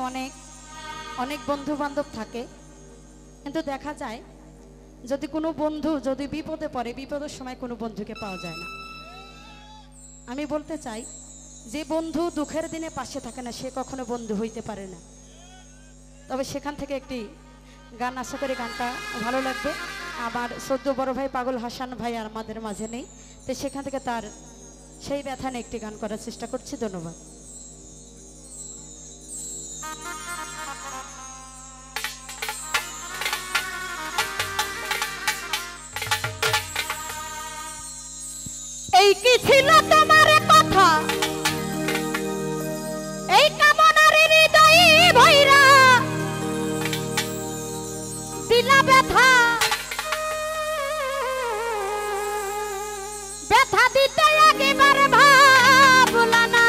অনেক অনেক বন্ধু বান্ধব থাকে, কিন্তু দেখা যায় যদি কোনো বন্ধু যদি বিপদে পড়ে, বিপদের সময় কোনো বন্ধুকে পাওয়া যায় না। আমি বলতে চাই, যে বন্ধু দুঃখের দিনে পাশে থাকে না সে কখনো বন্ধু হইতে পারে না। তবে সেখান থেকে একটি গান, আশা করি গানটা ভালো লাগবে। আমার সদ্য বড় ভাই পাগল হাসান ভাই আর আমাদের মাঝে নেই, তো সেখান থেকে তার সেই ব্যথা নিয়ে একটি গান করার চেষ্টা করছি। ধন্যবাদ। এই কি ছিল তোমার কথা, এই কামনার হৃদয়ে ভৈরা দিলা ব্যথা, ব্যথা দিতে একেবারে ভাবলা না।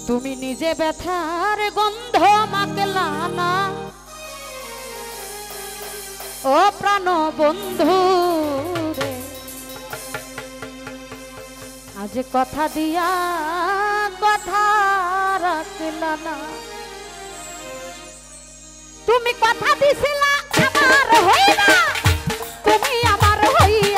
তুমি নিজে ব্যথার গন্ধ মাখলা না। ও প্রাণ বন্ধু রে, আজ কথা দিয়া কথা রাখলা না। তুমি কথা দিছিলা আমার হইরা, তুমি আমার হইয়া